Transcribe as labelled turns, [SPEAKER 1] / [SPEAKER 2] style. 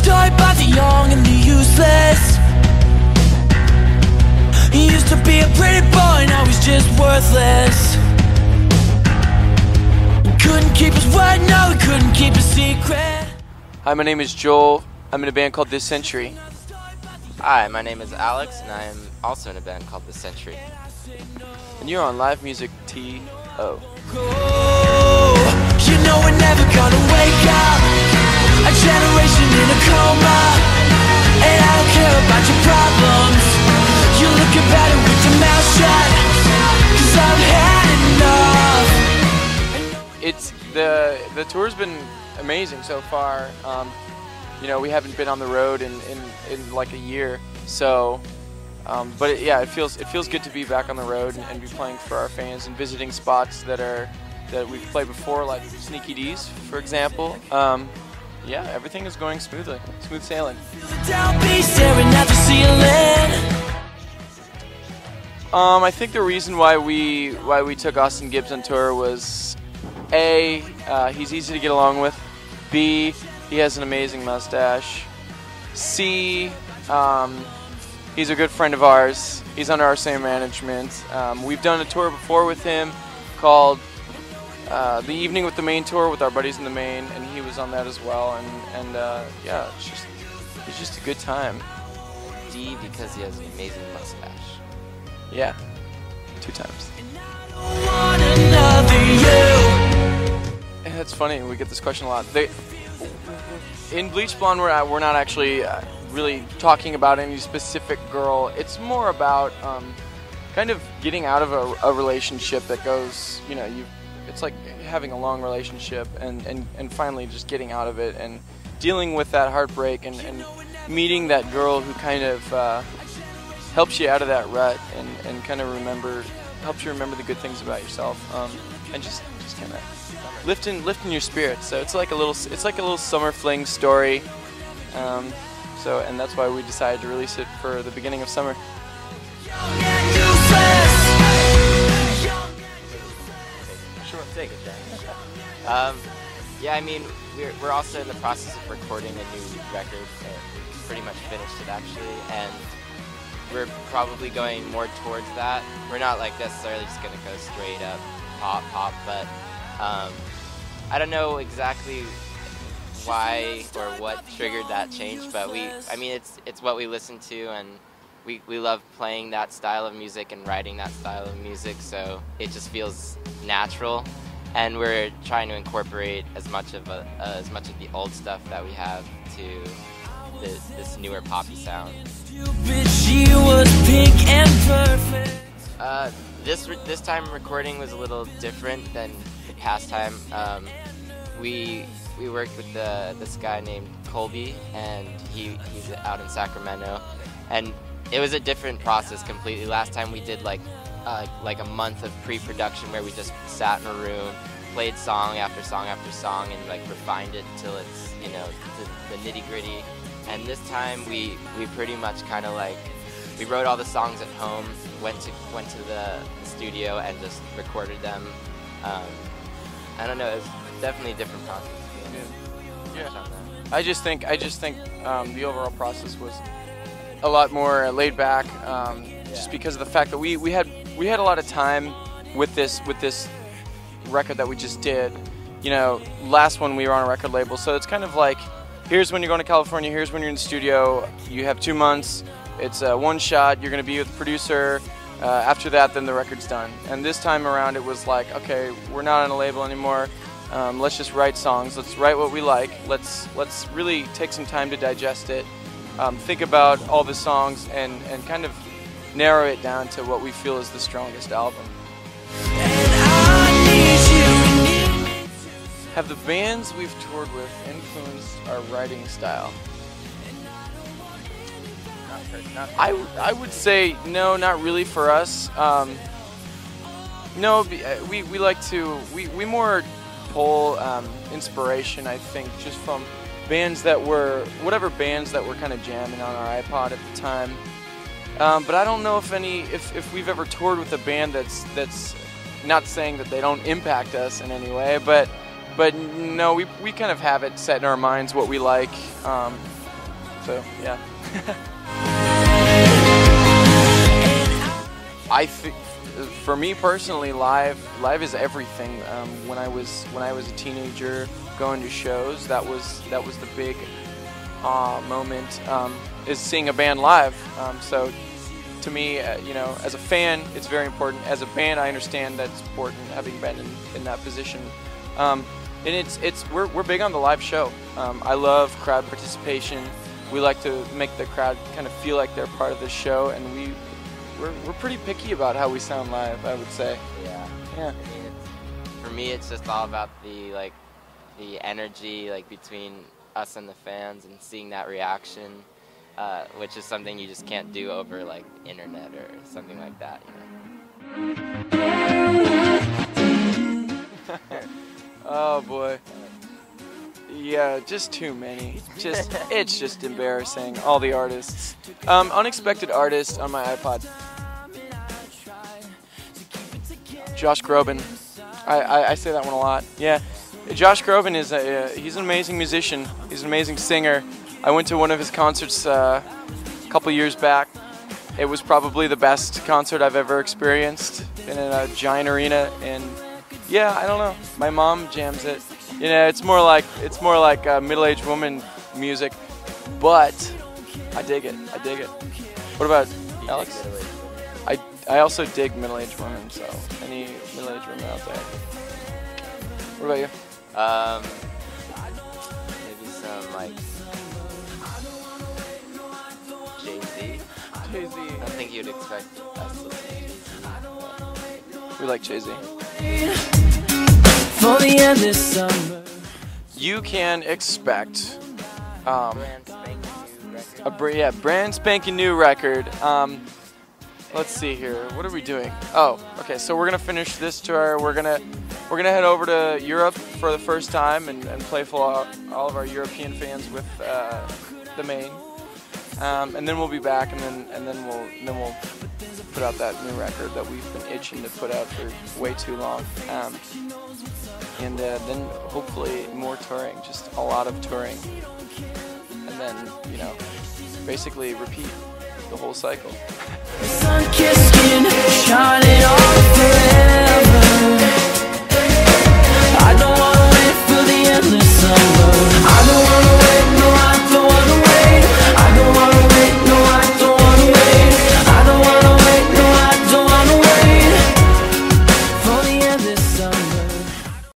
[SPEAKER 1] destroyed by the young and the useless. He used to be a pretty boy, now he's just worthless. Couldn't keep his word, no, he couldn't keep a secret.
[SPEAKER 2] Hi, my name is Joel. I'm in a band called This Century.
[SPEAKER 3] Hi, my name is Alex, and I'm also in a band called This Century.
[SPEAKER 2] And you're on LivemusicTO.
[SPEAKER 1] Oh, you know we're never gonna wake up. A generation in a coma. And I don't care about your problems. You're looking better with your mouth shut. 'Cause I've had enough.
[SPEAKER 2] It's the tour's been amazing so far. You know, we haven't been on the road in like a year, so but it feels good to be back on the road and be playing for our fans and visiting spots that we've played before, like Sneaky D's, for example. Yeah, everything is going smoothly, smooth sailing. I think the reason why we took Austin Gibbs on tour was A, he's easy to get along with. B, he has an amazing mustache. C, he's a good friend of ours. He's under our same management. We've done a tour before with him called The Evening with the Main Tour with our buddies in the Main, and he was on that as well. And yeah, it's just a good time.
[SPEAKER 3] D, because he has an amazing mustache.
[SPEAKER 2] Yeah, 2 times. It's funny, we get this question a lot. In Bleach Blonde, we're not actually really talking about any specific girl. It's more about kind of getting out of a relationship that goes, you know, it's like having a long relationship and finally just getting out of it and dealing with that heartbreak and meeting that girl who kind of helps you out of that rut and kind of helps you remember the good things about yourself, and just kind of lifting your spirits. So it's like a little summer fling story. And that's why we decided to release it for the beginning of summer.
[SPEAKER 3] Sure, take it, Jack. Yeah, I mean, we're also in the process of recording a new record. We pretty much finished it actually, and we're probably going more towards that. We're not like necessarily just gonna go straight up pop, but I don't know exactly why or what triggered that change, but I mean it's what we listen to, and we love playing that style of music and writing that style of music, so it just feels natural, and we're trying to incorporate as much of the old stuff that we have to this newer poppy sound. This time recording was a little different than the past time. We worked with this guy named Colby, and he's out in Sacramento, and it was a different process completely. Last time we did like a month of pre-production where we just sat in a room, played song after song after song, and like refined it till it's, you know, the nitty-gritty. And this time we pretty much kind of like, we wrote all the songs at home, went to the studio and just recorded them. I don't know, it was definitely a different process.
[SPEAKER 2] Yeah. I just think the overall process was a lot more laid back, just because of the fact that we had a lot of time with this record that we just did. You know, last one we were on a record label, so it's kind of like, here's when you're going to California, here's when you're in the studio, you have 2 months, it's one shot, you're going to be with the producer, after that then the record's done. And this time around it was like, okay, we're not on a label anymore, let's just write songs, let's write what we like, let's really take some time to digest it, think about all the songs and kind of narrow it down to what we feel is the strongest album. Have the bands we've toured with influenced our writing style? I would say no, not really for us. No, we like to, we more pull inspiration, I think, just from bands that were, whatever bands that were kind of jamming on our iPod at the time. But I don't know if we've ever toured with a band that's not saying that they don't impact us in any way, but no, we kind of have it set in our minds what we like. So yeah. For me personally, live is everything. When I was a teenager, going to shows, that was the big moment, is seeing a band live. So to me, you know, as a fan, it's very important. As a band, I understand that it's important, having been in that position. And we're big on the live show. I love crowd participation. We like to make the crowd kind of feel like they're part of the show, and we're pretty picky about how we sound live, I would say.
[SPEAKER 3] Yeah.
[SPEAKER 2] Yeah.
[SPEAKER 3] I mean, for me, it's just all about the energy between us and the fans, and seeing that reaction, which is something you just can't do over internet or something like that. You know?
[SPEAKER 2] Oh boy. Yeah, just too many. It's just embarrassing. All the artists. Unexpected artist on my iPod. Josh Groban. I say that one a lot. Yeah, Josh Groban he's an amazing musician. He's an amazing singer. I went to one of his concerts a couple years back. It was probably the best concert I've ever experienced in a giant arena. And yeah, I don't know. My mom jams it. You know, it's more like middle-aged woman music, but I dig it. I dig it. What about Alex? I also dig middle-aged women, so any middle-aged women out there. What about you?
[SPEAKER 3] Maybe some Jay-Z.
[SPEAKER 2] Jay-Z.
[SPEAKER 3] I don't think you'd expect us to listen to Jay-Z.
[SPEAKER 2] We like Jay-Z.
[SPEAKER 1] For the end this summer.
[SPEAKER 2] You can expect
[SPEAKER 3] Brand spanking new record.
[SPEAKER 2] brand spanking new record. Let's see here. What are we doing? Oh, okay. So we're gonna finish this tour. We're gonna head over to Europe for the first time and play for all of our European fans with the main. And then we'll be back, and then we'll put out that new record that we've been itching to put out for way too long. And then hopefully more touring, just a lot of touring, and then basically repeat the whole cycle.
[SPEAKER 1] Sun-kissed skin, shining